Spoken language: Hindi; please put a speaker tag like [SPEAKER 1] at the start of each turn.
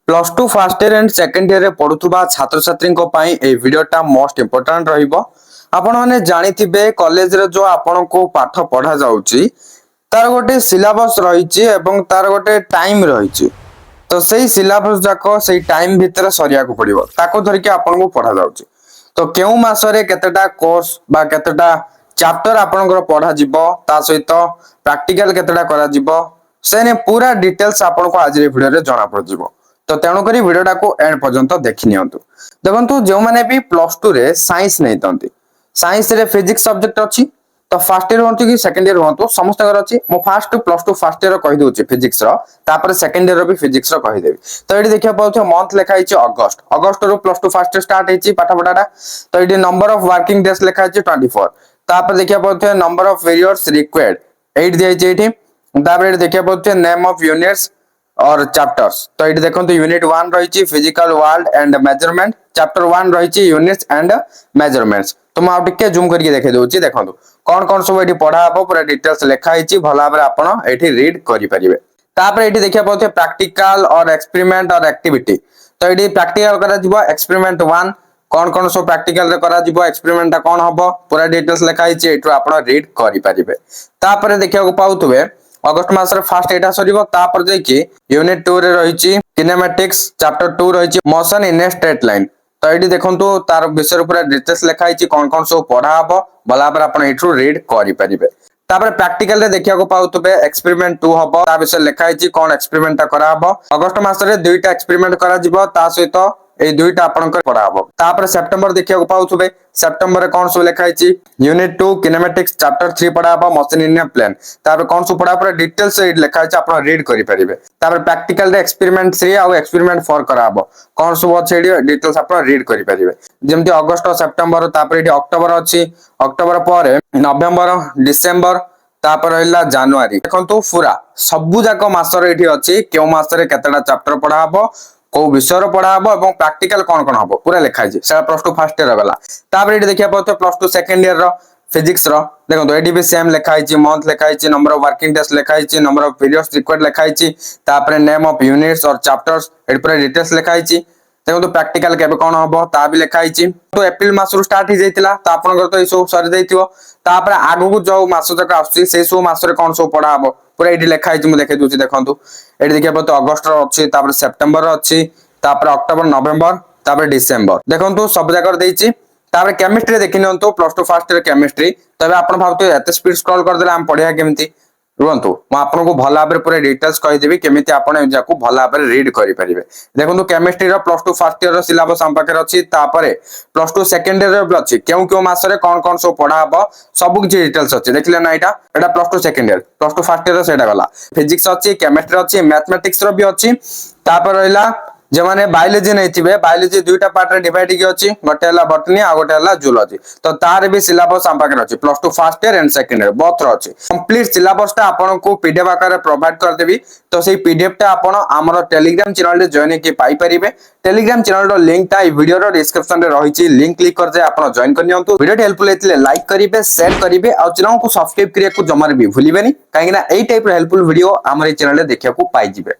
[SPEAKER 1] Plus two first year and second year रे पढ़ुवा छात्र छात्री ए वीडियोटा मोस्ट इंपोर्टेंट रहिबो। आपण माने जानिथिबे कॉलेज रे जो आपण को पाठ पढ़ा जाउची तार गोटे सिलेबस रहिची एवं तार गोटे टाइम रहिची। तो सेही सिलेबस जाको सेही टाइम भितर सरिया को पड़िबो ताको धरि के आपण को पढ़ा जाउची। तो केउ मासरे केतेटा कोर्स बा केतेटा चैप्टर आपनकर पढ़ा जिवो ता सहित प्रैक्टिकल केतेटा करा जिवो सेने पूरा डिटेल्स आपण को आज रे वीडियो रे जणा पड़ जिवो। तो तेणुक भिडटा को एंड पर्यंत देखि नियंतु। देखंतु जो माने भी प्लस टू रे साइंस नहीं तंती साइंस रे फिजिक्स सब्जेक्ट अछि तो फर्स्ट ईयर होंतु कि सेकंड ईयर होंतु समस्त कर अछि। मो first plus two first year कहि दोछि फिजिक्स रो तापर सेकंड ईयर भी फिजिक्स रो कहि देबी। तो एडी देखिया पाउथो मंथ लेखा हिची अगस्त अगस्त रो plus two first year start हिची पाठ पढाटा। तो एडी नंबर ऑफ वर्किंग डेज लेखा हिची 24। तापर देखिया पाउथो नंबर ऑफ पीरियड्स रिक्वायर्ड 8 दिया हिची एठी। तापर एडी देखिया पाउथो नेम ऑफ यूनिट्स और चैप्टर्स। तो ये देखो यूनिट 1 रही physical world and measurement chapter 1 रही यूनिट्स एंड मेजरमेंट्स। तो मैं टिके जूम करके देखे दोछि देखंतु कोन कोन सब एठी पढा हबो पूरा डिटेल्स लिखा हिची भला भाबरे आपण एठी रीड करि परिबे। तापर एठी देखिया पाउथे प्रैक्टिकल और एक्सपेरिमेंट और एक्टिविटी। तो एठी प्रैक्टिकल करा जिवो एक्सपेरिमेंट 1 कोन कोन सब प्रैक्टिकल रे करा जिवो एक्सपेरिमेंट ता कोन हबो पूरा डिटेल्स लिखा हिची एठु आपण रीड करि परिबे। तापर देखिया को पाउथबे अगस्त मास रे फर्स्ट एटा सरीबो तापर जाय कि यूनिट 2 रे रहिची किनेमैटिक्स चैप्टर 2 रहिची motion in a straight line. तो एडी देखंतु तार विषय पूरा डिटेल्स लिखा हिची कोन कोन सब पढा हबो भला पर आपण एठु रीड करि परिबे। तापर प्रैक्टिकल रे देखिया को पाउतबे एक्सपेरिमेंट 2 हबो ता विषय लिखा हिची कोन एक्सपेरिमेंट करा हबो। अगस्त मास रे दुईटा एक्सपेरिमेंट करा जिवो ता सहित ए दुईटा आपण को पढा हबो। तापर सितंबर देखिया को पाउतबे सितंबर रे कोन सब लिखा हिची यूनिट 2 किनेमैटिक्स चैप्टर 3 पढा हबो मोशन इन ए प्लेन। तापर कोन सब पढा पर डिटेल्स लिखा हिची आपण रीड करि परिबे। तापर प्रैक्टिकल रे एक्सपेरिमेंट 3 आ एक्सपेरिमेंट 4 करा हबो कोन सब अछि डिटेल्स आपण रीड करि परिबे। जेमति अगस्त सितंबर तापर एठी अक्टोबर अछि अक्टोबर परे नवंबर डिसेंबर तापर रहला जनवरी। देखंतु पूरा सबु जाक मास रे एठी अछि केउ मास रे केतेटा चैप्टर पढा हबो को विषय रो पढा हबो एवं प्रैक्टिकल कोन कोन हबो पूरा लिखा हिची सेला प्लस टू फर्स्ट ईयर गला। तापर एठी देखिया पतो प्लस टू सेकंड ईयर रो फिजिक्स रो देखंतु एडी भी सेम लिखा हिची मंथ लिखा हिची नंबर ऑफ वर्किंग डेज लिखा हिची नंबर ऑफ पीरियड्स रिक्वायर्ड लिखा हिची तापर नेम ऑफ यूनिट्स और चैप्टर्स एडी पूरा डिटेल्स लिखा हिची। देखंतु प्रैक्टिकल केबे कोन हबो ता भी लिखा हिची। तो अप्रैल मास रो स्टार्ट हि जाइतिला तो आपनकर तो ई सब सरी जाइतिबो तापर आगु को जो मास तक आसी से सब मास रे कोन सब पढा हबो पूरा एडी लिखा हिची। मु देखे दोछि देखंतु एडी देखिया पतो अगस्त रो अछि तापर सितंबर रो अछि तापर अक्टोबर नवंबर तापर डिसेंबर देखंतु सब जगह देइछि। तापर केमिस्ट्री देखि नियंतु plus two first year chemistry तबे आपण भाबतो एते स्पीड स्क्रॉल कर देला हम पढिया केमिति रुहंतु म आपन को भला भाबरे पूरा डिटेल्स कहि देबी केमिति आपण जाकू भला भाबरे रीड करि परिबे। देखंतु केमिस्ट्री रो प्लस टू फर्स्ट ईयर रो सिलेबस हम पाकर अछि तापरे प्लस टू सेकंड ईयर रो अछि केउ मास रे कोन कोन सब पढा हबो सब किछि डिटेल्स अछि देखले ना एटा plus two second year plus two first year सेटा गला। फिजिक्स अछि केमिस्ट्री अछि मैथमेटिक्स रो भी अछि तापर रहला जे माने बायोलॉजी नै थिबे बायोलॉजी दुईटा पार्ट रे डिवाइड कि अछि गोटे हला बॉटनी आ गोटे हला जूलॉजी। तो तार भी सिलेबस हम पाकर अछि plus two first year and second year both रो अछि कंप्लीट सिलेबस ता आपन को पीडीएफ आकार प्रोवाइड कर देबी। तो सेही पीडीएफ ता आपन हमर टेलीग्राम चैनल रे जॉइन के पाई परिबे। टेलीग्राम चैनल रो लिंक ता ई वीडियो रो डिस्क्रिप्शन रे रहिछि लिंक क्लिक कर जे आपन जॉइन कर नियंतु। वीडियो हेल्पफुल हेतले लाइक करिवे शेयर करिवे आ चैनल को सब्सक्राइब करिया को जमार भी भूलिबेनी काहे ना एई टाइप रो हेल्पफुल वीडियो हमर चैनल रे देखिया को पाई जिवे।